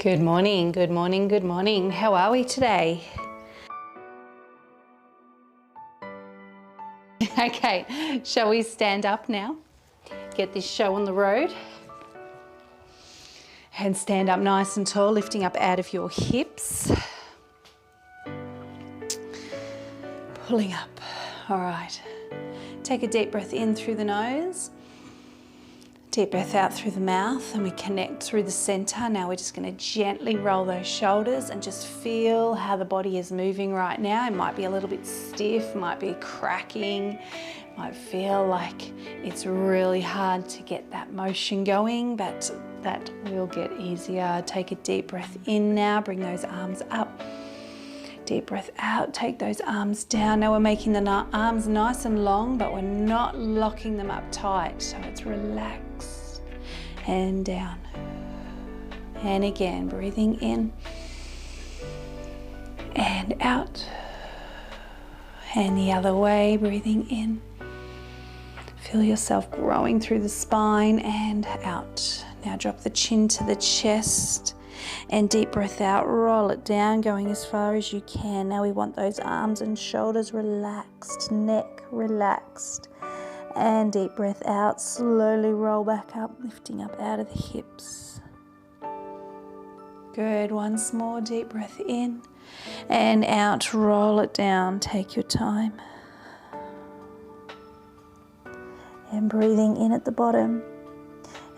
Good morning, good morning, good morning. How are we today? Okay, shall we stand up now? Get this show on the road. And stand up nice and tall, lifting up out of your hips. Pulling up. All right. Take a deep breath in through the nose. Deep breath out through the mouth, and we connect through the center. Now we're just going to gently roll those shoulders and just feel how the body is moving right now. It might be a little bit stiff, might be cracking, might feel like it's really hard to get that motion going, but that will get easier. Take a deep breath in now, bring those arms up. Deep breath out, take those arms down. Now we're making the arms nice and long, but we're not locking them up tight. So it's relaxed and down. And again, breathing in and out. And the other way, breathing in. Feel yourself growing through the spine and out. Now drop the chin to the chest. And deep breath out, roll it down, going as far as you can. Now we want those arms and shoulders relaxed, neck relaxed. And deep breath out, slowly roll back up, lifting up out of the hips. Good, once more, deep breath in and out, roll it down, take your time. And breathing in at the bottom.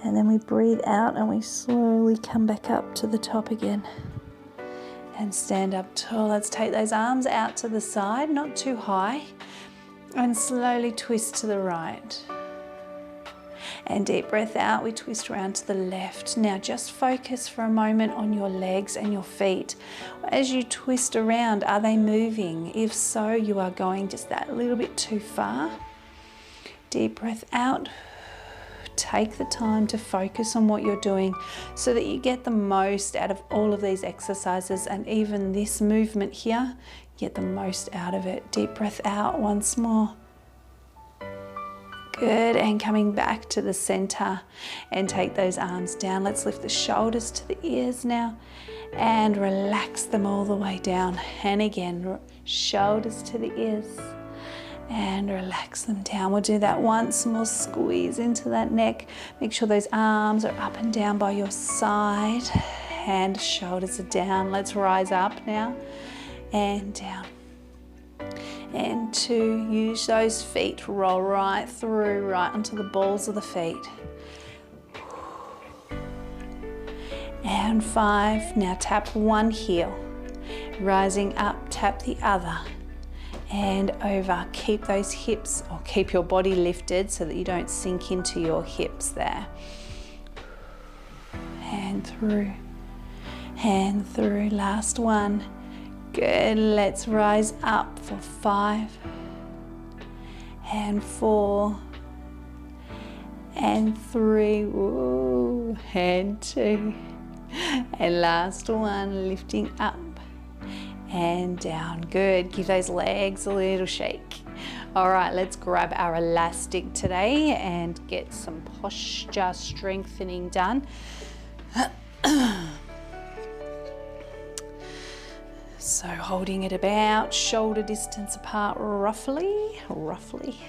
And then we breathe out and we slowly come back up to the top again. And stand up tall. Let's take those arms out to the side, not too high. And slowly twist to the right. And deep breath out, we twist around to the left. Now just focus for a moment on your legs and your feet. As you twist around, are they moving? If so, you are going just that little bit too far. Deep breath out. Take the time to focus on what you're doing so that you get the most out of all of these exercises, and even this movement here, get the most out of it. Deep breath out once more. Good, and coming back to the center and take those arms down. Let's lift the shoulders to the ears now and relax them all the way down. And again, shoulders to the ears. And relax them down. We'll do that once more. Squeeze into that neck. Make sure those arms are up and down by your side. And shoulders are down. Let's rise up now. And down. And two. Use those feet. Roll right through, right onto the balls of the feet. And 5. Now tap one heel. Rising up, tap the other. And over. Keep those hips, or keep your body lifted so that you don't sink into your hips there. And through. And through. Last one. Good. Let's rise up for 5. And 4. And 3. Woo. And 2. And last one. Lifting up. And down. Good. Give those legs a little shake. All right, let's grab our elastic today and get some posture strengthening done. So holding it about shoulder distance apart roughly.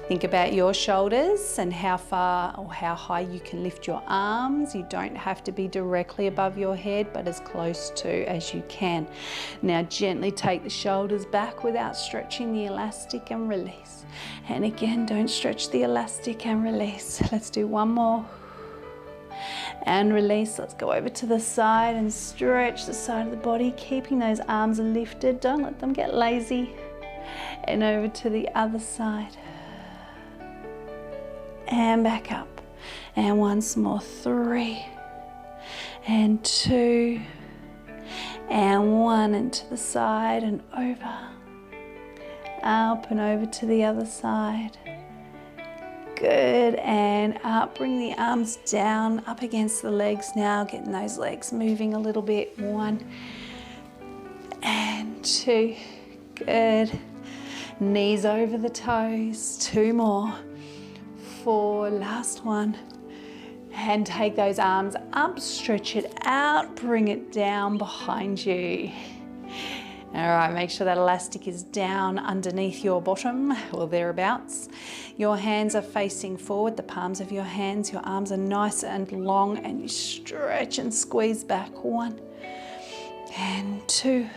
Think about your shoulders and how far or how high you can lift your arms. You don't have to be directly above your head, but as close to as you can. Now gently take the shoulders back without stretching the elastic and release. And again, don't stretch the elastic and release. Let's do one more. And release. Let's go over to the side and stretch the side of the body, keeping those arms lifted. Don't let them get lazy. And over to the other side. And back up. And once more. 3. And 2. And 1. And to the side and over. Up and over to the other side. Good, and up. Bring the arms down, up against the legs now, getting those legs moving a little bit. 1 and 2. Good. Knees over the toes. 2 more. 4, last one. And take those arms up, stretch it out, bring it down behind you. All right, make sure that elastic is down underneath your bottom or thereabouts. Your hands are facing forward, the palms of your hands. Your arms are nice and long, and you stretch and squeeze back. 1 and 2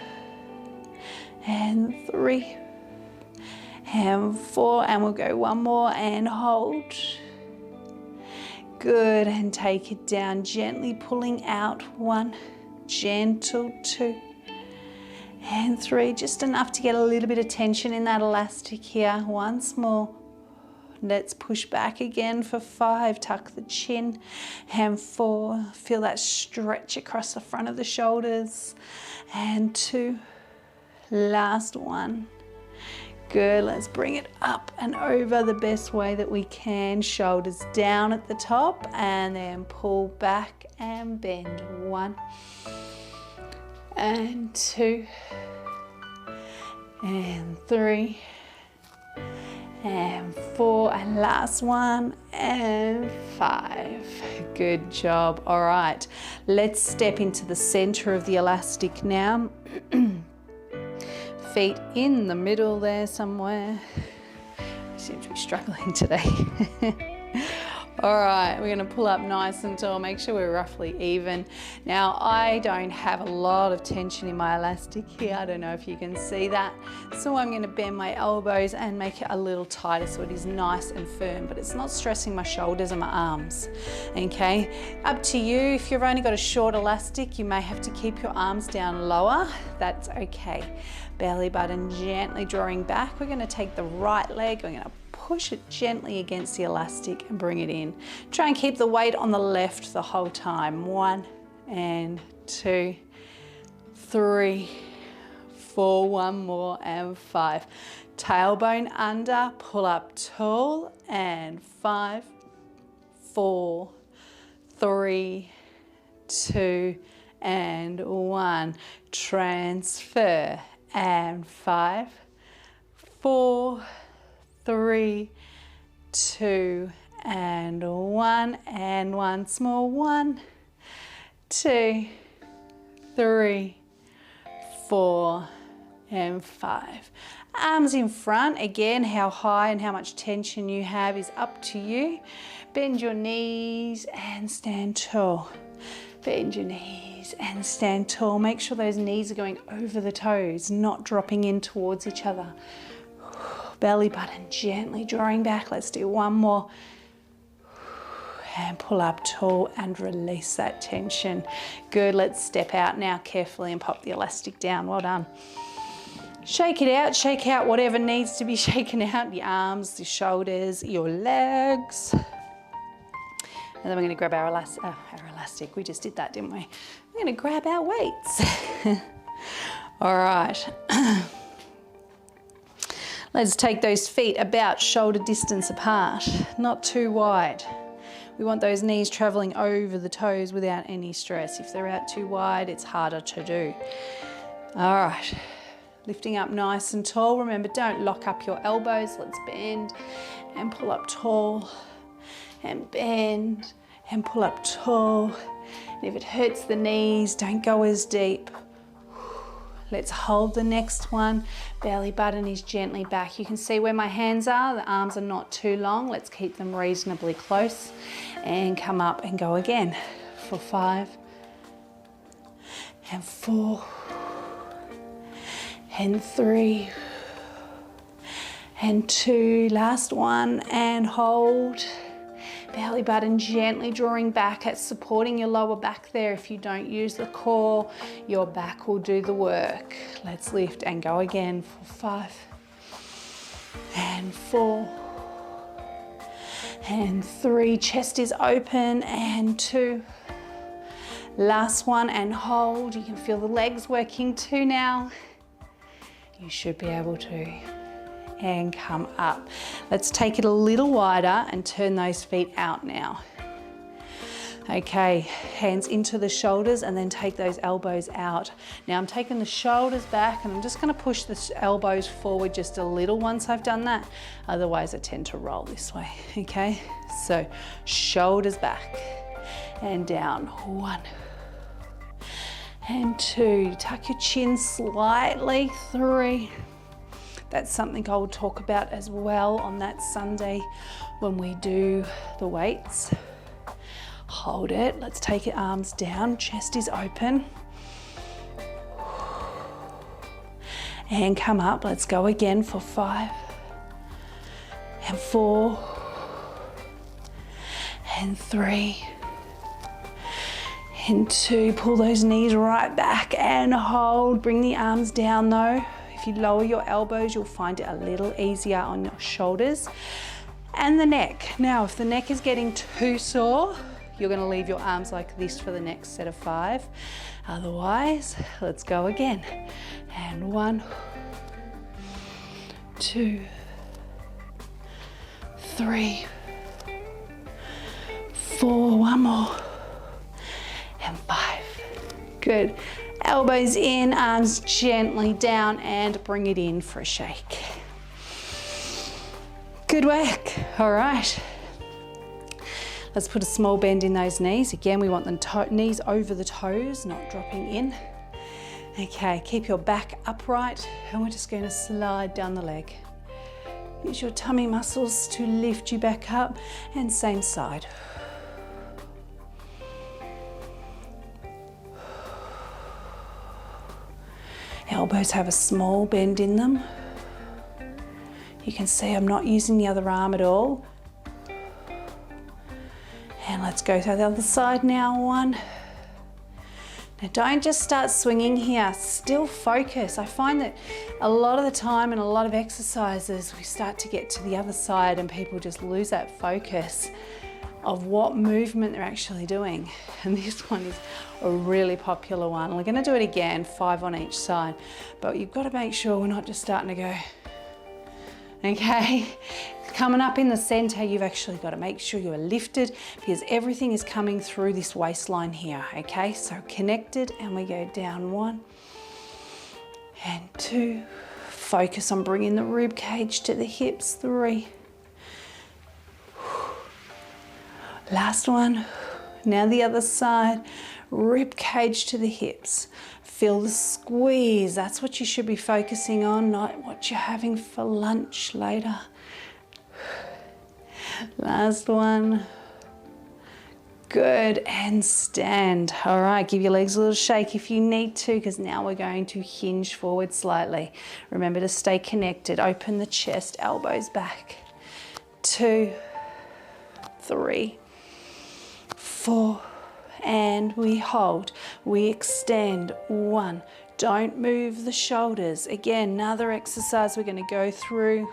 and 3 and 4, and we'll go one more and hold. Good, and take it down, gently pulling out. 1, gentle. 2 and 3, just enough to get a little bit of tension in that elastic here. Once more. Let's push back again for 5, tuck the chin. And 4, feel that stretch across the front of the shoulders. And 2, last 1. Good, let's bring it up and over the best way that we can. Shoulders down at the top, and then pull back and bend. 1 and 2 and 3 and 4, and last 1 and 5. Good job. All right, let's step into the center of the elastic now. Feet in the middle there somewhere. I seem to be struggling today. All right, we're gonna pull up nice and tall, make sure we're roughly even. Now, I don't have a lot of tension in my elastic here. I don't know if you can see that. So I'm gonna bend my elbows and make it a little tighter so it is nice and firm, but it's not stressing my shoulders and my arms, okay? Up to you. If you've only got a short elastic, you may have to keep your arms down lower. That's okay. Belly button gently drawing back. We're gonna take the right leg, we're gonna push it gently against the elastic and bring it in. Try and keep the weight on the left the whole time. 1 and 2, 3, 4, one more, and 5. Tailbone under, pull up tall, and 5, 4, 3, 2, and 1. Transfer, and 5, 4, 3, 2, and 1, and once more. 1, 2, 3, 4, and 5. Arms in front. Again, how high and how much tension you have is up to you. Bend your knees and stand tall. Bend your knees and stand tall. Make sure those knees are going over the toes, not dropping in towards each other. Belly button gently drawing back. Let's do one more. And pull up tall and release that tension. Good, let's step out now carefully and pop the elastic down. Well done. Shake shake out whatever needs to be shaken out. Your arms, your shoulders, your legs. And then we're gonna grab our elastic. We just did that, didn't we? We're gonna grab our weights. All right. Let's take those feet about shoulder distance apart, not too wide. We want those knees traveling over the toes without any stress. If they're out too wide, it's harder to do. All right, lifting up nice and tall. Remember, don't lock up your elbows. Let's bend and pull up tall, and bend and pull up tall. And if it hurts the knees, don't go as deep. Let's hold the next one. Belly button is gently back. You can see where my hands are. The arms are not too long. Let's keep them reasonably close. And come up and go again for 5 and 4 and 3 and 2. Last one, and hold. Belly button gently drawing back. It's supporting your lower back there. If you don't use the core, your back will do the work. Let's lift and go again for 5 and 4 and 3. Chest is open, and 2. Last one, and hold. You can feel the legs working too now. You should be able to. And come up. Let's take it a little wider and turn those feet out now. Okay, hands into the shoulders and then take those elbows out. Now I'm taking the shoulders back and I'm just going to push the elbows forward just a little once I've done that. Otherwise I tend to roll this way, okay? So shoulders back, and down. 1 and 2. Tuck your chin slightly. 3. That's something I will talk about as well on that Sunday when we do the weights. Hold it. Let's take your arms down. Chest is open. And come up. Let's go again for 5 and 4 and 3 and 2. Pull those knees right back and hold. Bring the arms down though. If you lower your elbows, you'll find it a little easier on your shoulders and the neck. Now, if the neck is getting too sore, you're going to leave your arms like this for the next set of 5. Otherwise, let's go again. And 1, 2, 3, 4, one more, and 5. Good. Elbows in, arms gently down, and bring it in for a shake. Good work. All right. Let's put a small bend in those knees. Again, we want the knees over the toes, not dropping in. Okay, keep your back upright, and we're just going to slide down the leg. Use your tummy muscles to lift you back up, and same side. Elbows have a small bend in them. You can see I'm not using the other arm at all. And let's go to the other side now. 1. Now don't just start swinging here, still focus. I find that a lot of the time in a lot of exercises, we start to get to the other side and people just lose that focus of what movement they're actually doing. And this one is a really popular one. We're gonna do it again, 5 on each side, but you've got to make sure we're not just starting to go, okay? Coming up in the center, you've actually got to make sure you are lifted because everything is coming through this waistline here, okay? So connected, and we go down 1 and 2. Focus on bringing the rib cage to the hips. 3. Last one. Now the other side, rib cage to the hips. Feel the squeeze. That's what you should be focusing on, not what you're having for lunch later. Last one. Good, and stand. All right, give your legs a little shake if you need to, because now we're going to hinge forward slightly. Remember to stay connected. Open the chest, elbows back. 2, 3, 4, and we hold. We extend. 1. Don't move the shoulders. Again, another exercise we're going to go through.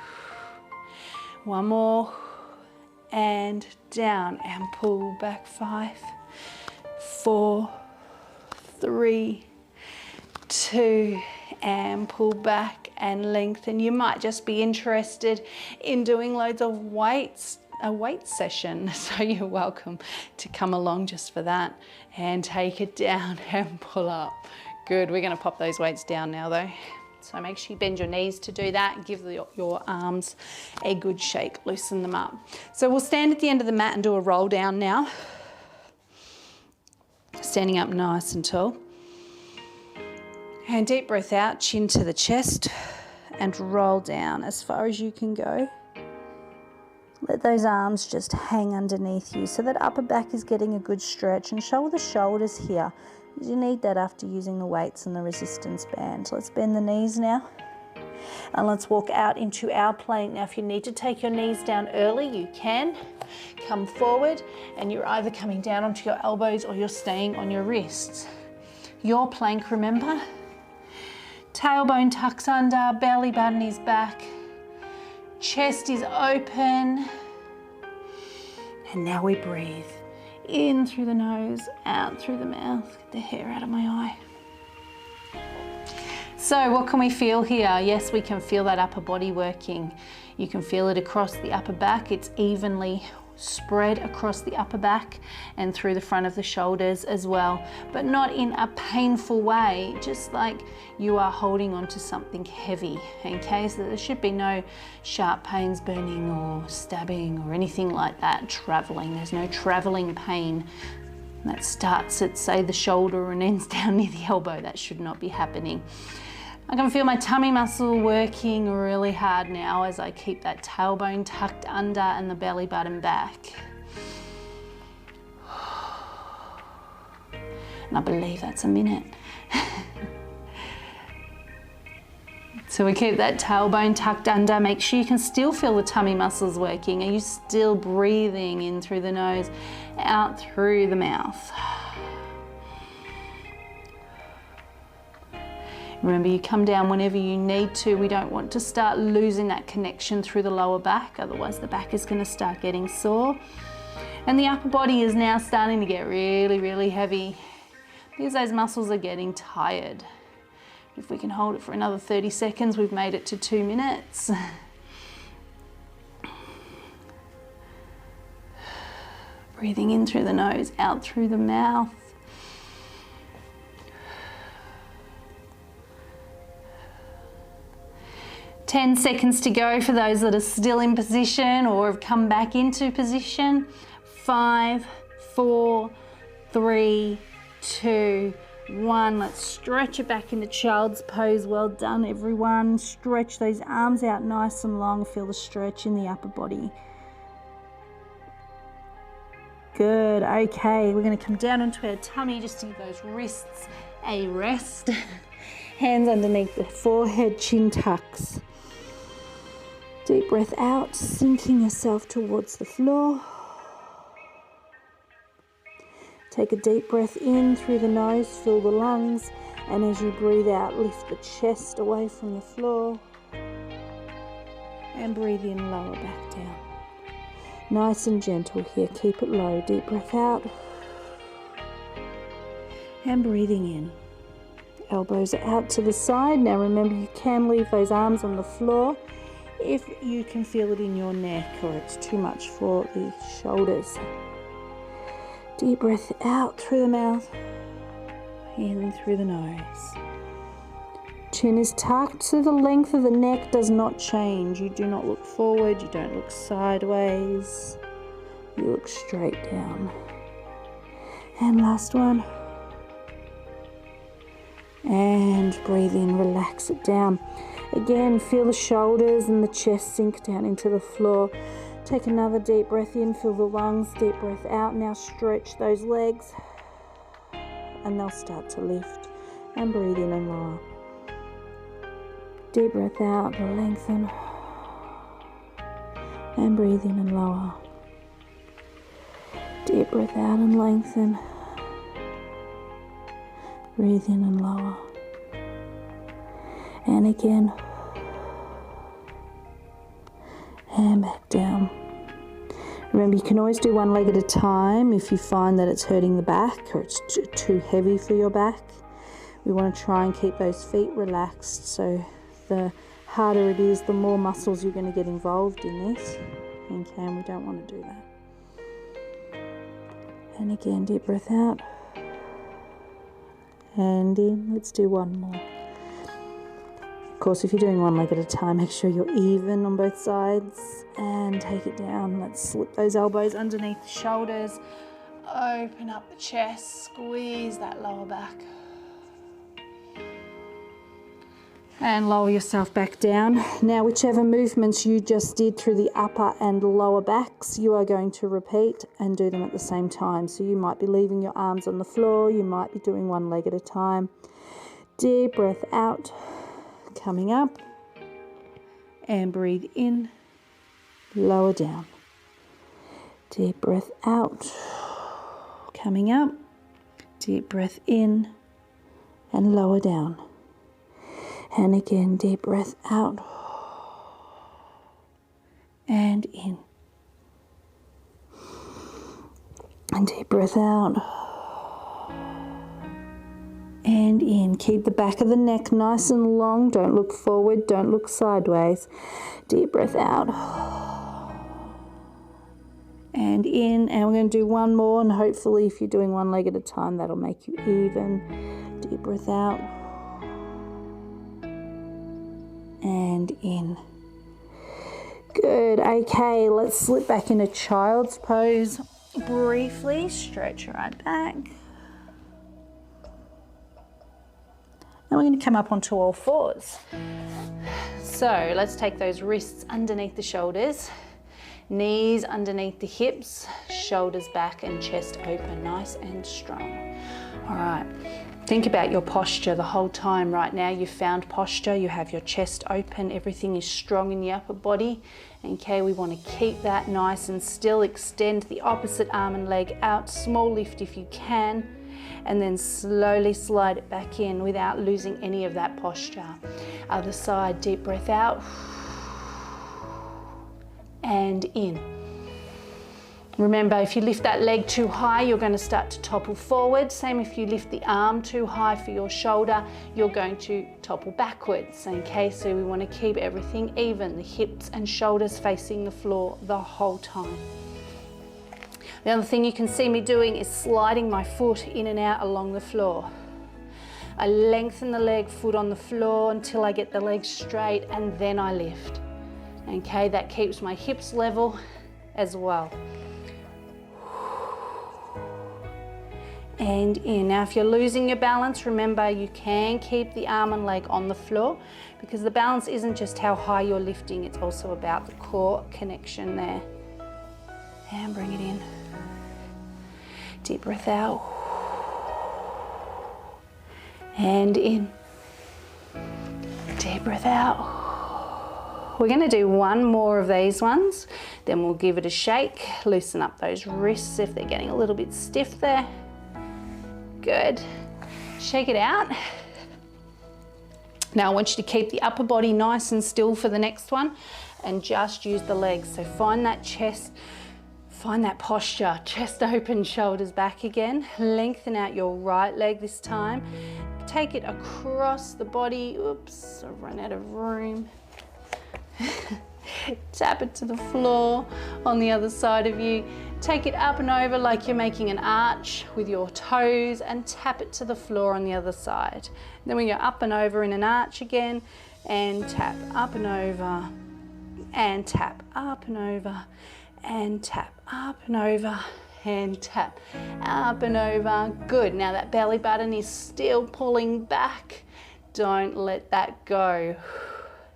1 more, and down, and pull back. 5, 4, 3, 2, and pull back and lengthen. You might just be interested in doing loads of weights, a weight session, so you're welcome to come along just for that, and take it down and pull up. Good. We're going to pop those weights down now though. So make sure you bend your knees to do that. Give your arms a good shake, loosen them up. So we'll stand at the end of the mat and do a roll down now. Standing up nice and tall. And deep breath out, chin to the chest, and roll down as far as you can go. Let those arms just hang underneath you so that upper back is getting a good stretch, and shoulder the shoulders here. You need that after using the weights and the resistance band. Let's bend the knees now. And let's walk out into our plank. Now, if you need to take your knees down early, you can. Come forward, and you're either coming down onto your elbows or you're staying on your wrists. Your plank, remember? Tailbone tucks under, belly button is back. Chest is open. And now we breathe. In through the nose, out through the mouth. Get the hair out of my eye. So what can we feel here? Yes, we can feel that upper body working. You can feel it across the upper back. It's evenly spread across the upper back and through the front of the shoulders as well, but not in a painful way, just like you are holding onto something heavy, okay? So there should be no sharp pains, burning or stabbing or anything like that, traveling. There's no traveling pain And that starts at, say, the shoulder and ends down near the elbow. That should not be happening. I can feel my tummy muscle working really hard now as I keep that tailbone tucked under and the belly button back. And I believe that's a minute. So we keep that tailbone tucked under. Make sure you can still feel the tummy muscles working. Are you still breathing in through the nose, out through the mouth? Remember, you come down whenever you need to. We don't want to start losing that connection through the lower back, otherwise the back is going to start getting sore. And the upper body is now starting to get really, really heavy because those muscles are getting tired. If we can hold it for another 30 seconds, we've made it to 2 minutes. Breathing in through the nose, out through the mouth. Ten seconds to go for those that are still in position or have come back into position. 5, 4, 3, 2, 1. Let's stretch it back into child's pose. Well done, everyone. Stretch those arms out nice and long. Feel the stretch in the upper body. Good. Okay, we're going to come down onto our tummy just to give those wrists a rest. Hands underneath the forehead, chin tucks. Deep breath out, sinking yourself towards the floor. Take a deep breath in through the nose, fill the lungs, and as you breathe out, lift the chest away from the floor. And breathe in, lower back down. Nice and gentle here, keep it low. Deep breath out. And breathing in. Elbows are out to the side. Now remember, you can leave those arms on the floor if you can feel it in your neck or it's too much for the shoulders. Deep breath out through the mouth, in through the nose. Chin is tucked so the length of the neck does not change. You do not look forward, you don't look sideways, you look straight down. And last one. And breathe in, relax it down. Again, feel the shoulders and the chest sink down into the floor. Take another deep breath in, fill the lungs, deep breath out. Now stretch those legs and they'll start to lift. And breathe in and lower. Deep breath out, lengthen. And breathe in and lower. Deep breath out and lengthen. Breathe in and lower. And again. And back down. Remember, you can always do one leg at a time if you find that it's hurting the back or it's too heavy for your back. We want to try and keep those feet relaxed, so the harder it is, the more muscles you're going to get involved in this. Okay, and we don't want to do that. And again, deep breath out. And in. Let's do one more. Of course, if you're doing one leg at a time, make sure you're even on both sides and take it down. Let's slip those elbows underneath the shoulders. Open up the chest, squeeze that lower back. And lower yourself back down. Now, whichever movements you just did through the upper and lower backs, you are going to repeat and do them at the same time. So you might be leaving your arms on the floor. You might be doing one leg at a time. Deep breath out. Coming up, and breathe in, lower down. Deep breath out, coming up, deep breath in, and lower down. And again, deep breath out, and in. And deep breath out. And in. Keep the back of the neck nice and long. Don't look forward. Don't look sideways. Deep breath out. And in. And we're going to do one more. And hopefully if you're doing one leg at a time, that'll make you even. Deep breath out. And in. Good. Okay, let's slip back into child's pose. Briefly stretch right back. Now we're going to come up onto all fours. So let's take those wrists underneath the shoulders, knees underneath the hips, shoulders back and chest open, nice and strong. All right, think about your posture the whole time. Right now you've found posture, you have your chest open, everything is strong in the upper body. Okay, we want to keep that nice and still. Extend the opposite arm and leg out, small lift if you can, and then slowly slide it back in without losing any of that posture. Other side, deep breath out and in. Remember, if you lift that leg too high, you're going to start to topple forward. Same if you lift the arm too high for your shoulder, you're going to topple backwards. Okay, so we want to keep everything even, the hips and shoulders facing the floor the whole time. The other thing you can see me doing is sliding my foot in and out along the floor. I lengthen the leg, foot on the floor until I get the leg straight, and then I lift. Okay, that keeps my hips level as well. And in. Now if you're losing your balance, remember you can keep the arm and leg on the floor, because the balance isn't just how high you're lifting, it's also about the core connection there. And bring it in. Deep breath out. And in. Deep breath out. We're going to do one more of these ones, then we'll give it a shake. Loosen up those wrists if they're getting a little bit stiff there. Good. Shake it out. Now I want you to keep the upper body nice and still for the next one and just use the legs. So find that chest, find that posture, chest open, shoulders back again. Lengthen out your right leg this time. Take it across the body. Oops, I've run out of room. Tap it to the floor on the other side of you. Take it up and over like you're making an arch with your toes and tap it to the floor on the other side. Then we go up and over in an arch again and tap up and over and tap up and over and tap up and over and tap up and over. Good. Now that belly button is still pulling back. Don't let that go.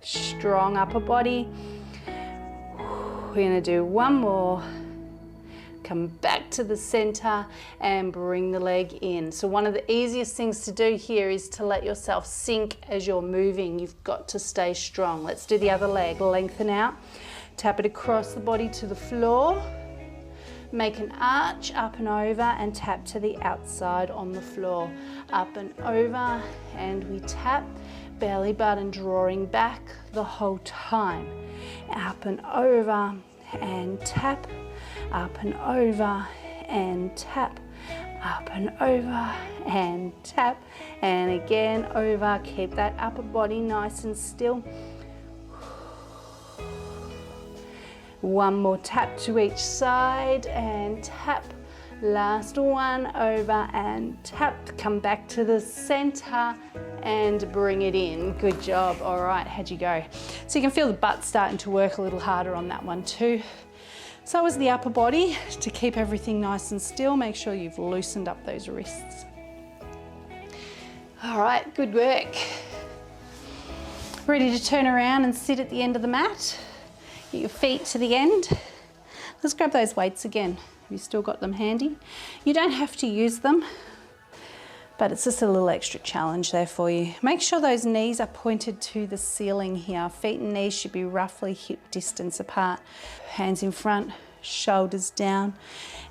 Strong upper body. We're going to do one more. Come back to the center and bring the leg in. So one of the easiest things to do here is to let yourself sink as you're moving. You've got to stay strong. Let's do the other leg. Lengthen out. Tap it across the body to the floor. Make an arch up and over and tap to the outside on the floor. Up and over and we tap. Belly button drawing back the whole time. Up and over and tap. Up and over and tap. Up and over and tap. And again over. Keep that upper body nice and still. One more tap to each side and tap. Last one, over and tap. Come back to the center and bring it in. Good job. All right, how'd you go? So you can feel the butt starting to work a little harder on that one too. So is the upper body. To keep everything nice and still, make sure you've loosened up those wrists. All right, good work. Ready to turn around and sit at the end of the mat. Get your feet to the end. Let's grab those weights again. Have you still got them handy? You don't have to use them, but it's just a little extra challenge there for you. Make sure those knees are pointed to the ceiling here. Feet and knees should be roughly hip distance apart. Hands in front, shoulders down,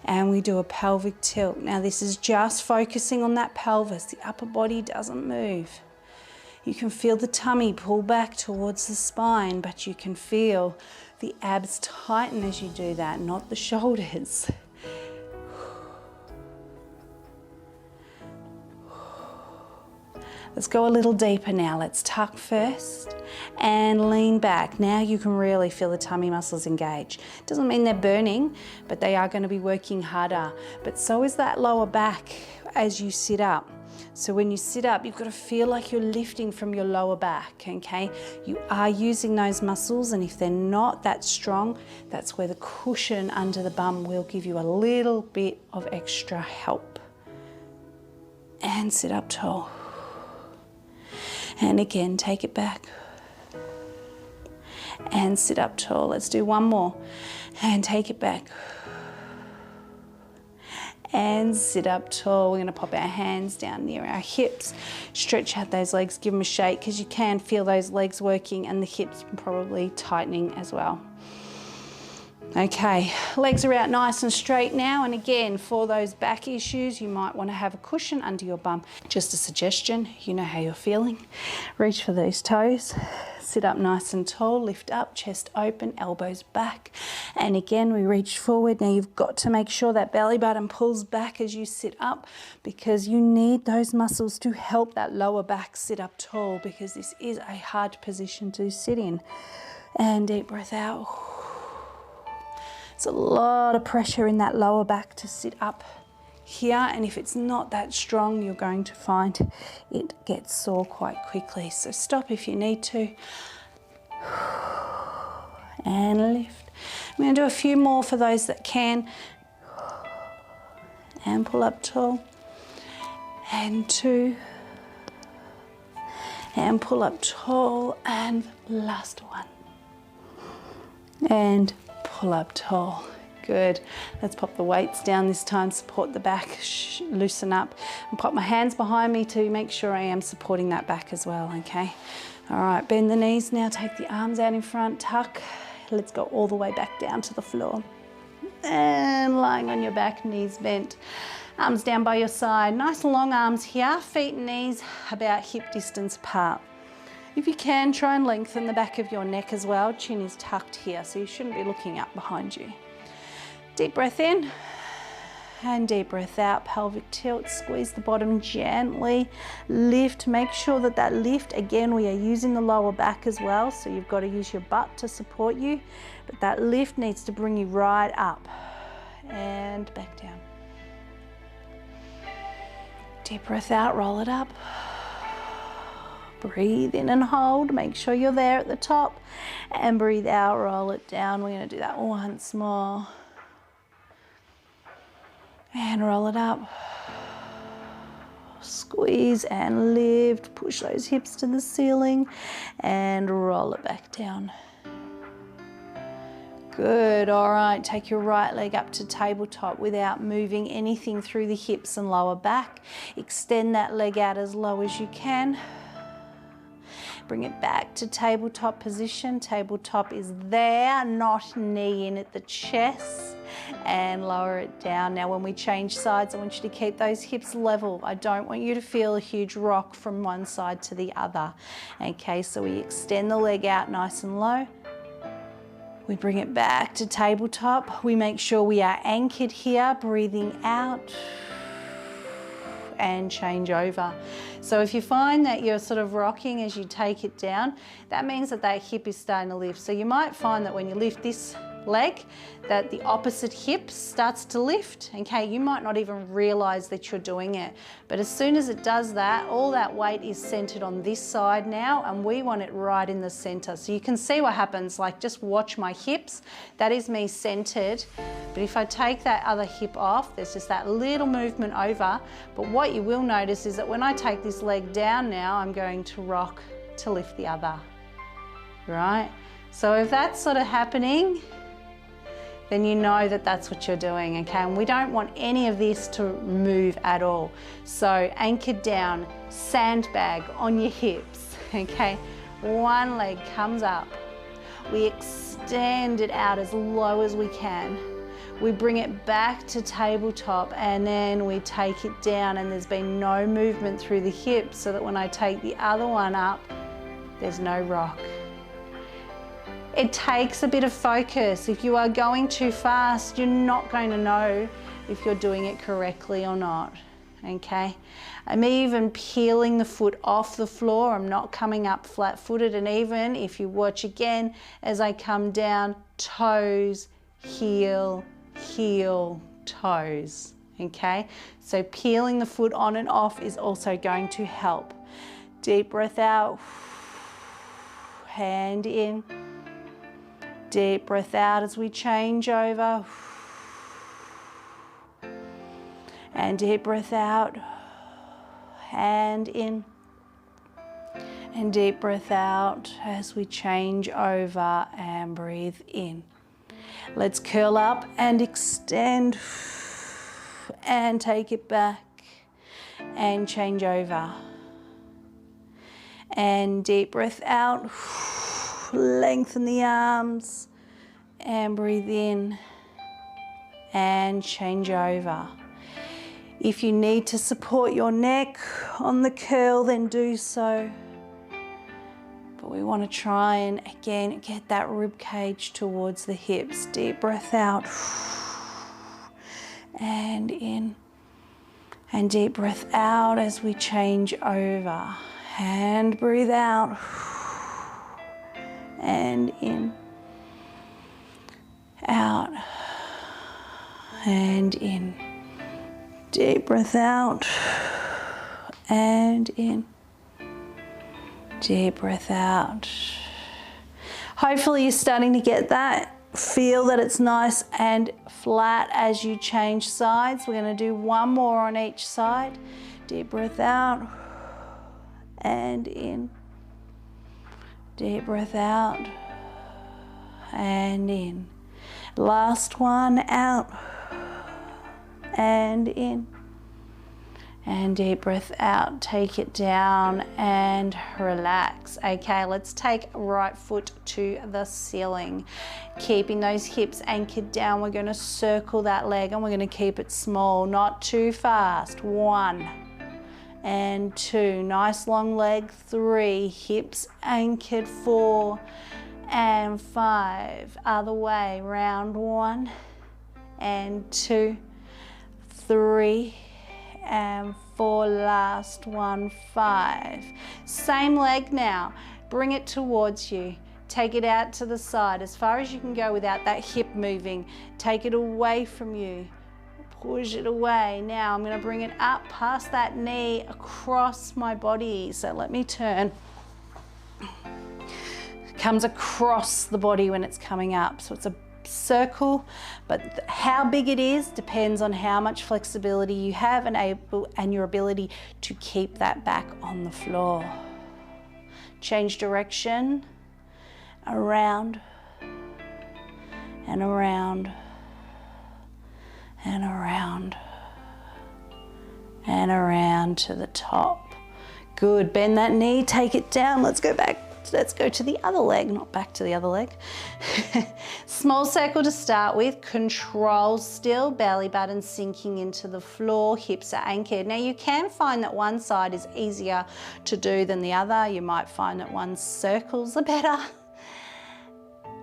and we do a pelvic tilt. Now this is just focusing on that pelvis. The upper body doesn't move. You can feel the tummy pull back towards the spine, but you can feel the abs tighten as you do that, not the shoulders. Let's go a little deeper now. Let's tuck first and lean back. Now you can really feel the tummy muscles engage. Doesn't mean they're burning, but they are going to be working harder. But so is that lower back as you sit up. So when you sit up, you've got to feel like you're lifting from your lower back, okay? You are using those muscles, and if they're not that strong, that's where the cushion under the bum will give you a little bit of extra help. And sit up tall. And again, take it back. And sit up tall. Let's do one more. And take it back. And sit up tall. We're going to pop our hands down near our hips. Stretch out those legs, give them a shake, because you can feel those legs working and the hips probably tightening as well. Okay, legs are out nice and straight now, and again, for those back issues, you might want to have a cushion under your bum. Just a suggestion, you know how you're feeling. Reach for those toes, sit up nice and tall, lift up, chest open, elbows back, and again, we reach forward. Now you've got to make sure that belly button pulls back as you sit up, because you need those muscles to help that lower back sit up tall, because this is a hard position to sit in. And deep breath out. It's a lot of pressure in that lower back to sit up here, and if it's not that strong, you're going to find it gets sore quite quickly. So stop if you need to. And lift. I'm going to do a few more for those that can. And pull up tall. And 2. And pull up tall. And last one. And pull up tall. Good. Let's pop the weights down this time, support the back, loosen up, and pop my hands behind me to make sure I am supporting that back as well, okay? All right, bend the knees now, take the arms out in front, tuck. Let's go all the way back down to the floor. And lying on your back, knees bent, arms down by your side. Nice long arms here, feet and knees about hip distance apart. If you can, try and lengthen the back of your neck as well. Chin is tucked here, so you shouldn't be looking up behind you. Deep breath in and deep breath out. Pelvic tilt, squeeze the bottom gently. Lift, make sure that that lift, again, we are using the lower back as well, so you've got to use your butt to support you, but that lift needs to bring you right up and back down. Deep breath out, roll it up. Breathe in and hold, make sure you're there at the top, and breathe out, roll it down. We're going to do that once more. And roll it up. Squeeze and lift, push those hips to the ceiling, and roll it back down. Good, all right, take your right leg up to tabletop without moving anything through the hips and lower back. Extend that leg out as low as you can. Bring it back to tabletop position. Tabletop is there, not knee in at the chest, and lower it down. Now when we change sides, I want you to keep those hips level. I don't want you to feel a huge rock from one side to the other. Okay, so we extend the leg out nice and low. We bring it back to tabletop. We make sure we are anchored here, breathing out and change over. So if you find that you're sort of rocking as you take it down, that means that that hip is starting to lift. So you might find that when you lift this leg, that the opposite hip starts to lift. Okay, you might not even realize that you're doing it, but as soon as it does that, all that weight is centered on this side now, and we want it right in the center. So you can see what happens, like just watch my hips. That is me centered. But if I take that other hip off, there's just that little movement over. But what you will notice is that when I take this leg down now, I'm going to rock to lift the other, right? So if that's sort of happening, then you know that that's what you're doing, okay? And we don't want any of this to move at all. So anchored down, sandbag on your hips, okay? One leg comes up. We extend it out as low as we can. We bring it back to tabletop, and then we take it down, and there's been no movement through the hips, so that when I take the other one up, there's no rock. It takes a bit of focus. If you are going too fast, you're not going to know if you're doing it correctly or not, okay? I'm even peeling the foot off the floor. I'm not coming up flat-footed, and even if you watch again, as I come down, toes, heel, heel, toes, okay? So peeling the foot on and off is also going to help. Deep breath out, hand in. Deep breath out as we change over. And deep breath out, hand in. And deep breath out as we change over and breathe in. Let's curl up and extend and take it back and change over. And deep breath out, lengthen the arms and breathe in and change over. If you need to support your neck on the curl, then do so. But we want to try and again get that rib cage towards the hips. Deep breath out and in. And deep breath out as we change over. And breathe out and in. Out and in. Deep breath out and in. Deep breath out. Hopefully you're starting to get that. Feel that it's nice and flat as you change sides. We're going to do one more on each side. Deep breath out and in. Deep breath out and in. Last one, out and in. And deep breath out, take it down and relax. Okay, let's take right foot to the ceiling. Keeping those hips anchored down, we're going to circle that leg and we're going to keep it small, not too fast. 1 and 2, nice long leg. 3, hips anchored. 4 and 5, other way, round. 1 and 2, 3 and 4, last one. 5. Same leg now, bring it towards you. Take it out to the side as far as you can go without that hip moving. Take it away from you. Push it away. Now I'm going to bring it up past that knee, across my body. So let me turn. It comes across the body when it's coming up. So it's a circle, but how big it is depends on how much flexibility you have and your ability to keep that back on the floor. Change direction, around and around and around and around to the top. Good, bend that knee, take it down. Let's go back. Let's go to the other leg, not back to the other leg. Small circle to start with, control still, belly button sinking into the floor, hips are anchored. Now you can find that one side is easier to do than the other. You might find that one circles are better.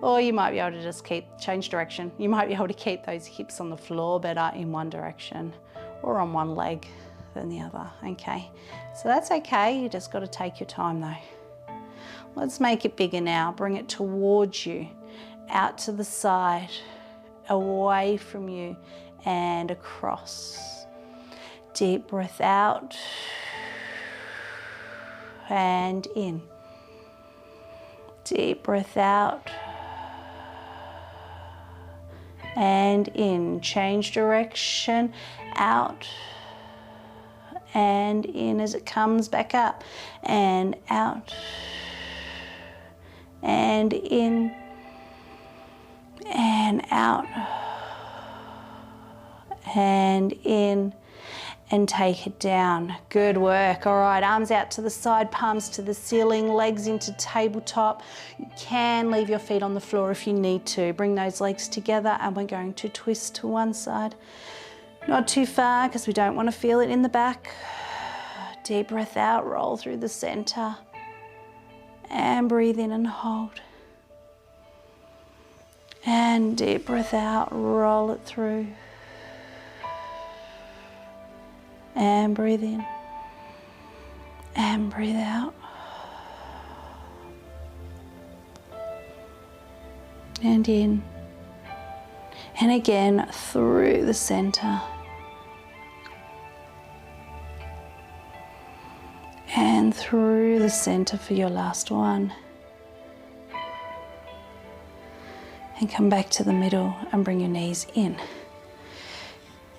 Or you might be able to just change direction. You might be able to keep those hips on the floor better in one direction or on one leg than the other, okay? So that's okay, you just gotta take your time though. Let's make it bigger now. Bring it towards you, out to the side, away from you, and across. Deep breath out and in. Deep breath out and in. Change direction, out and in as it comes back up, and out and in and out and in, and take it down. Good work. All right, arms out to the side, palms to the ceiling, legs into tabletop. You can leave your feet on the floor if you need to. Bring those legs together and we're going to twist to one side. Not too far because we don't want to feel it in the back. Deep breath out, roll through the center. And breathe in and hold. And deep breath out, roll it through. And breathe in. And breathe out. And in. And again through the center. And through the center for your last one. And come back to the middle and bring your knees in.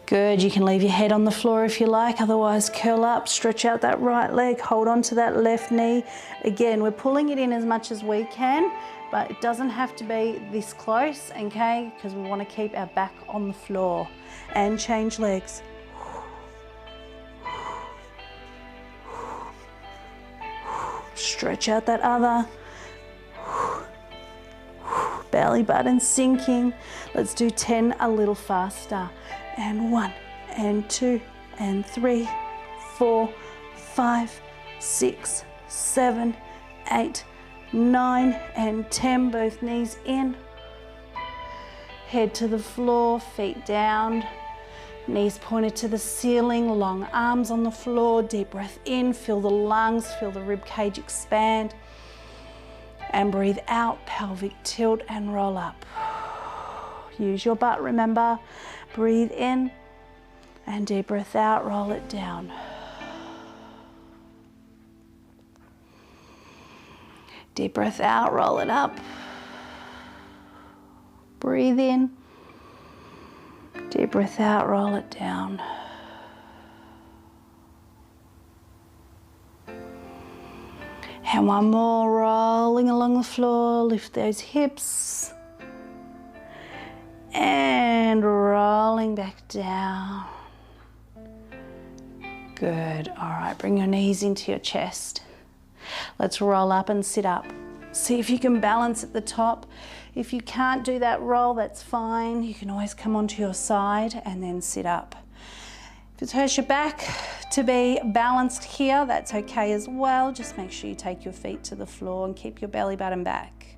Good, you can leave your head on the floor if you like, otherwise curl up, stretch out that right leg, hold on to that left knee. Again, we're pulling it in as much as we can, but it doesn't have to be this close, okay? Because we want to keep our back on the floor. And change legs. Stretch out that other. Belly button sinking. Let's do 10 a little faster. And 1, and 2, and 3, 4, 5, 6, 7, 8, 9, and 10. Both knees in. Head to the floor, feet down. Knees pointed to the ceiling, long arms on the floor. Deep breath in, feel the lungs, feel the rib cage expand. And breathe out, pelvic tilt and roll up. Use your butt, remember. Breathe in and deep breath out, roll it down. Deep breath out, roll it up. Breathe in. Deep breath out, roll it down. And one more, rolling along the floor, lift those hips. And rolling back down. Good, all right, bring your knees into your chest. Let's roll up and sit up. See if you can balance at the top. If you can't do that roll, that's fine. You can always come onto your side and then sit up. If it hurts your back to be balanced here, that's okay as well. Just make sure you take your feet to the floor and keep your belly button back.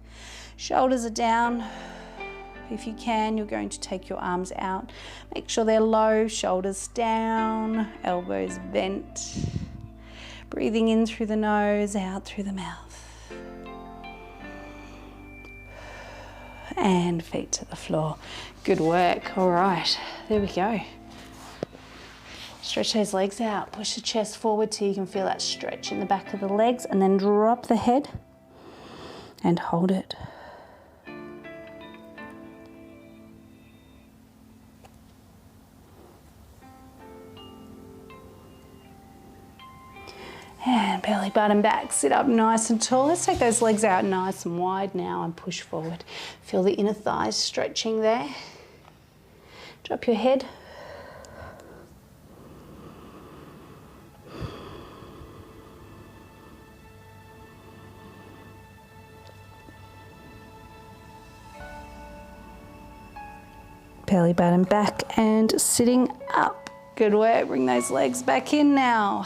Shoulders are down. If you can, you're going to take your arms out. Make sure they're low, shoulders down, elbows bent. Breathing in through the nose, out through the mouth. And feet to the floor. Good work. All right, there we go. Stretch those legs out. Push the chest forward till you can feel that stretch in the back of the legs, and then drop the head and hold it. And belly button back, sit up nice and tall. Let's take those legs out nice and wide now and push forward. Feel the inner thighs stretching there. Drop your head. Belly button back and sitting up. Good work, bring those legs back in now.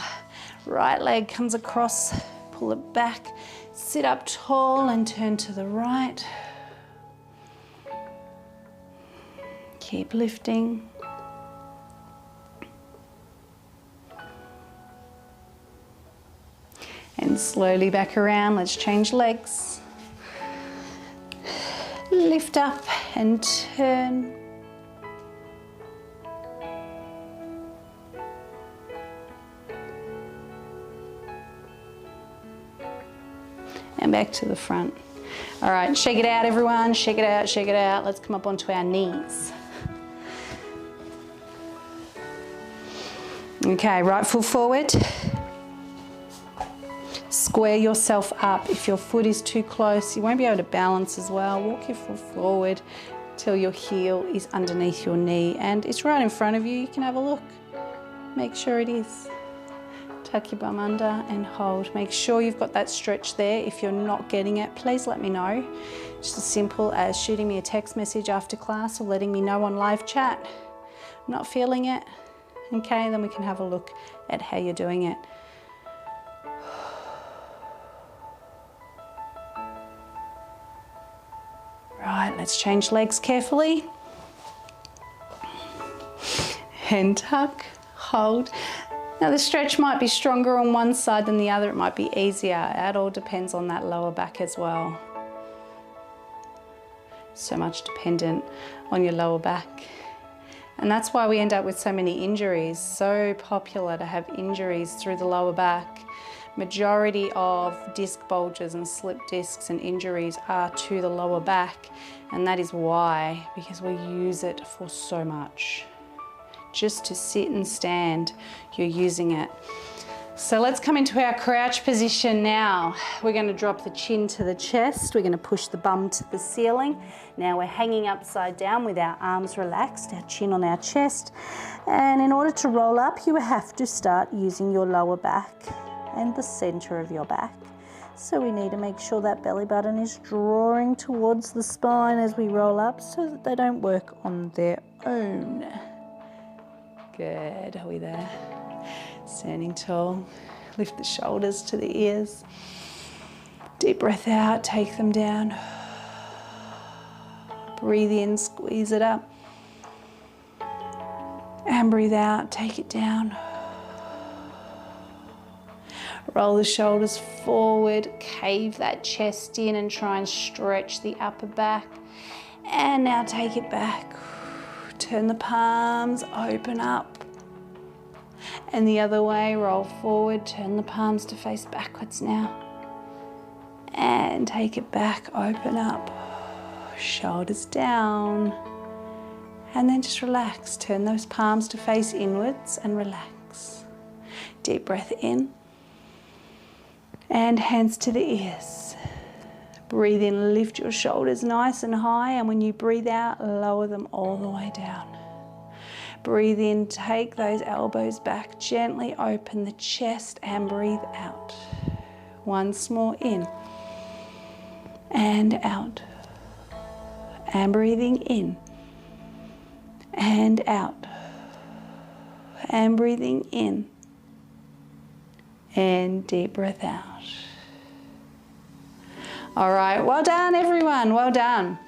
Right leg comes across, pull it back, sit up tall and turn to the right. Keep lifting. And slowly back around, let's change legs. Lift up and turn. And back to the front. All right, shake it out everyone, shake it out, shake it out. Let's come up onto our knees. Okay, right foot forward. Square yourself up. If your foot is too close, you won't be able to balance as well. Walk your foot forward till your heel is underneath your knee and it's right in front of you. You can have a look. Make sure it is. Tuck your bum under and hold. Make sure you've got that stretch there. If you're not getting it, please let me know. Just as simple as shooting me a text message after class or letting me know on live chat. Not feeling it? Okay, then we can have a look at how you're doing it. Right, let's change legs carefully. And tuck, hold. Now the stretch might be stronger on one side than the other, it might be easier. It all depends on that lower back as well. So much dependent on your lower back. And that's why we end up with so many injuries. So popular to have injuries through the lower back. Majority of disc bulges and slip discs and injuries are to the lower back, and that is why, because we use it for so much. Just to sit and stand, you're using it. So let's come into our crouch position now. We're going to drop the chin to the chest. We're going to push the bum to the ceiling. Now we're hanging upside down with our arms relaxed, our chin on our chest. And in order to roll up, you have to start using your lower back and the center of your back. So we need to make sure that belly button is drawing towards the spine as we roll up so that they don't work on their own. Good, are we there? Standing tall, lift the shoulders to the ears. Deep breath out, take them down. Breathe in, squeeze it up. And breathe out, take it down. Roll the shoulders forward, cave that chest in and try and stretch the upper back. And now take it back. Turn the palms, open up. And the other way, roll forward, turn the palms to face backwards now. And take it back, open up. Shoulders down. And then just relax. Turn those palms to face inwards and relax. Deep breath in. And hands to the ears. Breathe in, lift your shoulders nice and high, and when you breathe out, lower them all the way down. Breathe in, take those elbows back, gently open the chest and breathe out. Once more in and out. And breathing in and out. And breathing in and deep breath out. All right, well done everyone, well done.